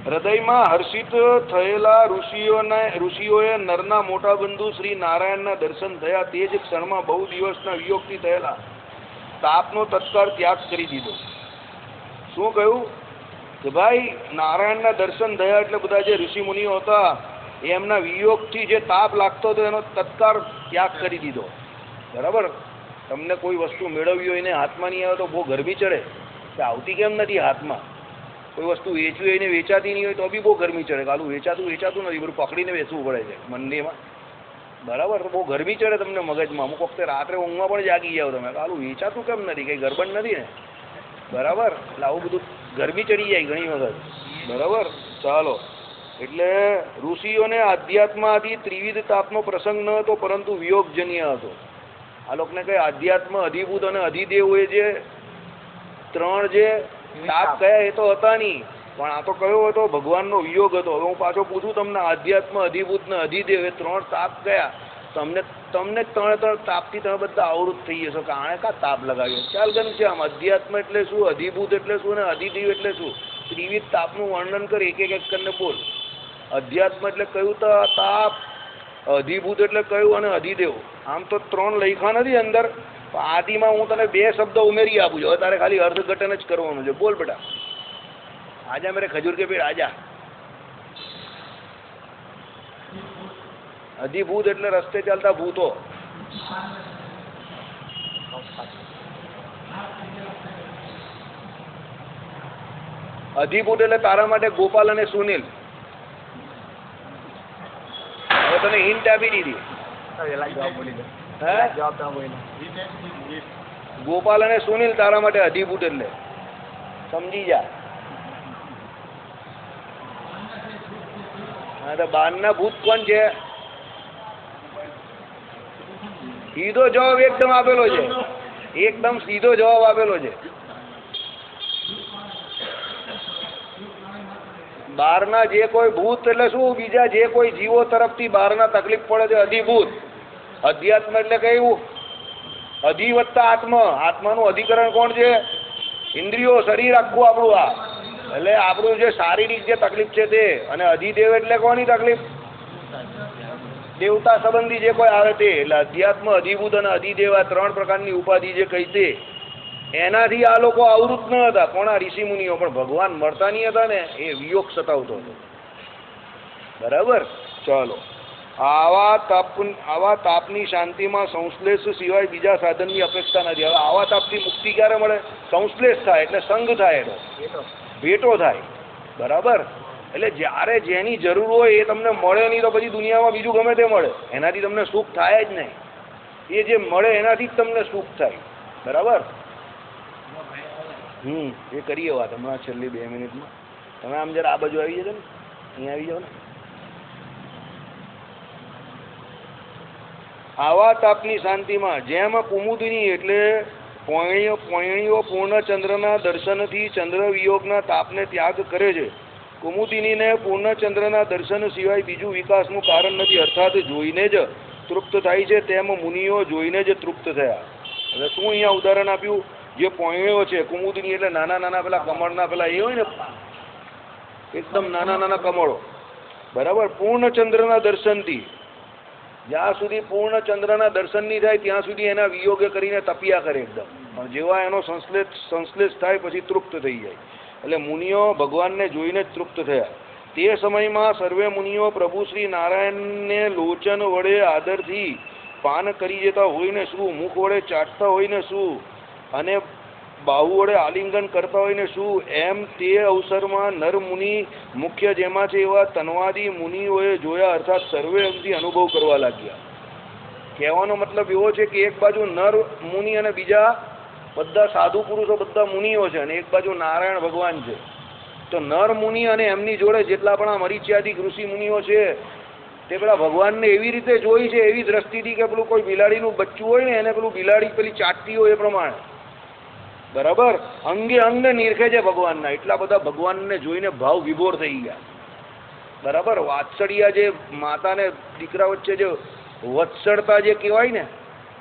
હૃદયમાં હર્ષિત થયેલા ઋષિઓએ નરના મોટા બંધુ શ્રી નારાયણના દર્શન થયા તે જ ક્ષણમાં બહુ દિવસના વિયોગથી થયેલા તાપનો તત્કાળ ત્યાગ કરી દીધો. શું કહ્યું કે ભાઈ નારાયણના દર્શન થયા એટલે બધા જે ઋષિ મુનિઓ હતા એમના વિયોગથી જે તાપ લાગતો હતો એનો તત્કાળ ત્યાગ કરી દીધો. બરાબર. તમને કોઈ વસ્તુ મેળવવી હોય ને હાથમાં નહીં આવે તો બહુ ગરમી ચડે કે આવતી કેમ નથી હાથમાં. કોઈ વસ્તુ વેચવી હોય ને વેચાતી નહીં હોય તો બી બહુ ગરમી ચડે, કાલું વેચાતું નથી, બધું પકડીને વેચવું પડે છે મંદીમાં. બરાબર. તો બહુ ગરમી ચડે તમને મગજમાં. અમુક વખતે રાત્રે ઊંઘમાં પણ જાગી જાવ તમે, કાલું વેચાતું કેમ નથી, કંઈ ગરબડ નથી ને. બરાબર. એટલે આવું બધું ગરમી ચડી જાય ઘણી વખત. બરાબર. ચાલો, એટલે ઋષિઓને આધ્યાત્મથી ત્રિવિધ તાપનો પ્રસંગ ન હતો પરંતુ વિયોગજન્ય હતો. આ લોકોને કઈ આધ્યાત્મ, અધિભૂત અને અધિદેવ એ જે ત્રણ જે તાપ કયા એ તો હતા નહીં, પણ આ તો કયો હતો? ભગવાનનો વિયોગ હતો. હવે હું પાછો પૂછું તમને, આધ્યાત્મ, અધિભૂત ને અધિદેવ એ ત્રણ તાપ કયા? તમને ત્રણ તાપથી તમે બધા આવૃત થઈ જશો કે આણે કા તાપ લગાવ્યો. ખ્યાલ ગમ છે આમ. અધ્યાત્મ એટલે શું, અધિભૂત એટલે શું ને અધિદેવ એટલે શું? ત્રિવિધ તાપનું વર્ણન કર, એક એક કરીને બોલ. અધ્યાત્મ એટલે કયું તાપ, અધિભૂત એટલે કયું, અને અધિદેવ. આમ તો ત્રણ લખ્યા નથી અંદર, આદિમાં હું તને બે શબ્દ ઉમેરી આપું છું. હવે તારે ખાલી અર્થઘટન જ કરવાનું છે. બોલ બેટા. આજા મેરે ખજૂર કે પેડ આજા. અધિભૂત એટલે રસ્તે ચાલતા ભૂતો. અધિભૂત એટલે તારા માટે ગોપાલ અને સુનિલ. હવે તને હિન્ટ આપી દીધી. ગોપાલ અને સુનિલ તારા માટે અધિભૂત એટલે સમજી જા. હા, તો બારના ભૂત કોણ છે? સીધો જવાબ એકદમ આપેલો છે, એકદમ સીધો જવાબ આપેલો છે. બહારના જે કોઈ ભૂત એટલે શું, બીજા જે કોઈ જીવો તરફથી બહારના તકલીફ પડે છે અધિભૂત. અધ્યાત્મ એટલે કયું? અધિવત્તા આત્માનું અધિકરણ કોણ છે? ઇન્દ્રિયો, શરીર આખું આપણું. આ એટલે આપણું જે શારીરિક જે તકલીફ છે તે, અને અધિદેવ એટલે કોની તકલીફ? દેવતા સંબંધી જે કોઈ આવે તે. એટલે અધ્યાત્મ, અધિભૂત અને અધિદેવ આ 3 પ્રકારની ઉપાધિ જે કહી તે, એનાથી આ લોકો આવૃત ન હતા. કોણ? ઋષિ મુનિઓ. પણ ભગવાન મળતા નહીં હતા ને, એ વિયોગ સતાવતો હતો. બરાબર. ચાલો, આવા તાપની શાંતિમાં સંશ્લેષ સિવાય બીજા સાધનની અપેક્ષા નથી. હવે આવા તાપથી મુક્તિ ક્યારે મળે? સંશ્લેષ થાય એટલે સંગ થાય, એટલે ભેટો થાય. બરાબર. એટલે જ્યારે જેની જરૂર હોય એ તમને મળે નહીં તો પછી દુનિયામાં બીજું ગમે તે મળે, એનાથી તમને સુખ થાય જ નહીં. એ જે મળે એનાથી જ તમને સુખ થાય. બરાબર. એ કરીએ વાત હમણાં છેલ્લી 2 મિનિટમાં. તમે આમ જરા આ બાજુ આવી જજો ને, અહીંયા આવી જાઓ ને. આવા તાપની શાંતિમાં જેમ કુમુદની એટલે પોયણીઓ પૂર્ણચંદ્રના દર્શનથી ચંદ્ર વિયોગના તાપને ત્યાગ કરે છે. કુમુદિનીને પૂર્ણચંદ્રના દર્શન સિવાય બીજું વિકાસનું કારણ નથી, અર્થાત જોઈને જ તૃપ્ત થાય છે. તેમ મુનિઓ જોઈને જ તૃપ્ત થયા. હવે શું અહીંયા ઉદાહરણ આપ્યું? જે પોયણીઓ છે, કુમુદની એટલે નાના નાના પેલા કમળના પેલા એ હોય ને, એકદમ નાના નાના કમળો. બરાબર. પૂર્ણચંદ્રના દર્શનથી, જ્યાં સુધી પૂર્ણચંદ્રના દર્શન નહીં થાય ત્યાં સુધી એના વિયોગે કરીને તપ્યા કરે એકદમ. પણ જેવા એનો સંશ્લેષ થાય પછી તૃપ્ત થઈ જાય. એટલે મુનિઓ ભગવાનને જોઈને જ તૃપ્ત થયા. તે સમયમાં સર્વે મુનિઓ પ્રભુ શ્રી નારાયણને લોચન વડે આદરથી પાન કરી જતા હોય ને શું, મુખ વડે ચાટતા હોય ને શું, અને બાહુ વડે આલિંગન કરતા હોય ને શું, એમ તે અવસરમાં નર મુનિ મુખ્ય જેમાં છે એવા તન્વાદી મુનિઓએ જોયા, અર્થાત સર્વે અંગથી અનુભવ કરવા લાગ્યા. કહેવાનો મતલબ એવો છે કે એક બાજુ નર મુનિ અને બીજા બધા સાધુ પુરુષો, બધા મુનિઓ છે, અને એક બાજુ નારાયણ ભગવાન છે. તો નર મુનિ અને એમની જોડે જેટલા પણ આ મરીચ્યાદિક ઋષિ મુનિઓ છે તે પેલા ભગવાનને એવી રીતે જોઈ છે, એવી દ્રષ્ટિથી કે પેલું કોઈ બિલાડીનું બચ્ચું હોય ને એને પેલું બિલાડી પેલી ચાટતી હોય એ પ્રમાણે. બરાબર. અંગે અંગ નિરખે છે ભગવાનના. એટલા બધા ભગવાનને જોઈને ભાવ વિભોર થઈ ગયા. બરાબર. વાત્સળિયા જે માતાને દીકરા વચ્ચે જે વત્સળતા જે કહેવાય ને,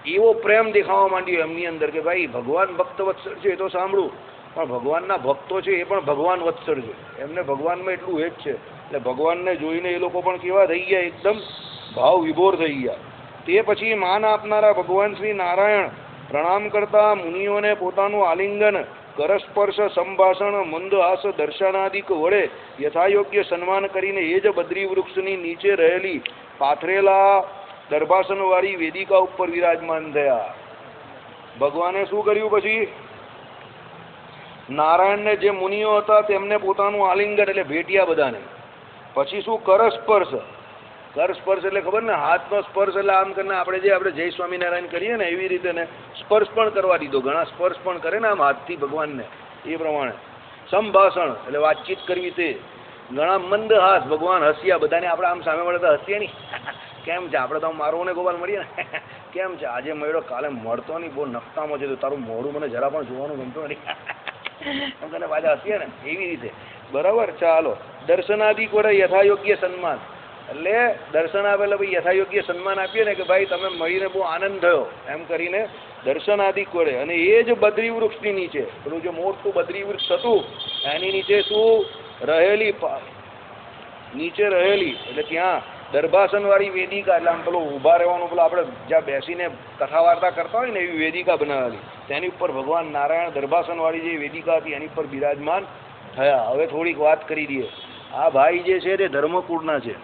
એવો પ્રેમ દેખાવા માંડ્યો એમની અંદર કે ભાઈ ભગવાન ભક્ત વત્સળ છે એ તો સાંભળું, પણ ભગવાનના ભક્તો છે એ પણ ભગવાન વત્સળ છે. એમને ભગવાનમાં એટલું હેત છે. એટલે ભગવાનને જોઈને એ લોકો પણ કેવા થઈ ગયા? એકદમ ભાવ વિભોર થઈ ગયા. તે પછી માન આપનારા ભગવાન શ્રી નારાયણ પ્રણામ કરતા મુનિઓને પોતાનું આલિંગન, કરસ્પર્શ, સંભાષણ, મંદહાસ, દર્શનાદિક વડે યથાયોગ્ય સન્માન કરીને એ જ બદ્રી વૃક્ષની નીચે રહેલી પાથરેલા દર્ભાસનવાળી વેદિકા ઉપર વિરાજમાન થયા. ભગવાને શું કર્યું પછી? નારાયણને જે મુનિઓ હતા તેમને પોતાનું આલિંગન એટલે ભેટ્યા બધાને. પછી શું? કરસ્પર્શ. કરસ્પર્શ એટલે ખબર ને, હાથનો સ્પર્શ એટલે આમ કરીને આપણે જય સ્વામિનારાયણ કરીએ ને એવી રીતે ને સ્પર્શ પણ કરવા દીધો. ઘણા સ્પર્શ પણ કરે ને આમ હાથથી ભગવાનને, એ પ્રમાણે. સંભાષણ એટલે વાતચીત કરવી તે. ઘણા મંદહાસ, ભગવાન હસ્યા. બધાને આપણે આમ સામે મળે તો હસીએ નહીં, કેમ છે? આપણે તો મારવો ને ગોપાલ મળીએ ને, કેમ છે? આજે મળ્યો, કાલે મળતો નહીં, બહુ નકતામાં છે તો તારું મોઢું મને જરા પણ જોવાનું ગમતો નથી, એમ કરીને પાછા હસીએ ને એવી રીતે. બરાબર. ચાલો, દર્શનાદિક વડે યથાયોગ્ય સન્માન. એટલે દર્શન આપે એટલે ભાઈ યથાયોગ્ય સન્માન આપીએ ને કે ભાઈ તમે મળીને બહુ આનંદ થયો, એમ કરીને દર્શનાદિક વડે. અને એ જ બદ્રી વૃક્ષની નીચે, પેલું જે મોટું બદ્રી વૃક્ષ હતું એની નીચે શું રહેલી, નીચે રહેલી એટલે ત્યાં દર્ભાસનવાળી વેદિકા, એટલે આમ પેલું ઊભા રહેવાનું, પેલું આપણે જ્યાં બેસીને કથા વાર્તા કરતા હોય ને એવી વેદિકા બનાવેલી. તેની ઉપર ભગવાન નારાયણ દર્ભાસનવાળી જે વેદિકા હતી એની ઉપર બિરાજમાન થયા. હવે થોડીક વાત કરી દઈએ. આ ભાઈ જે છે તે ધર્મકુળના છે.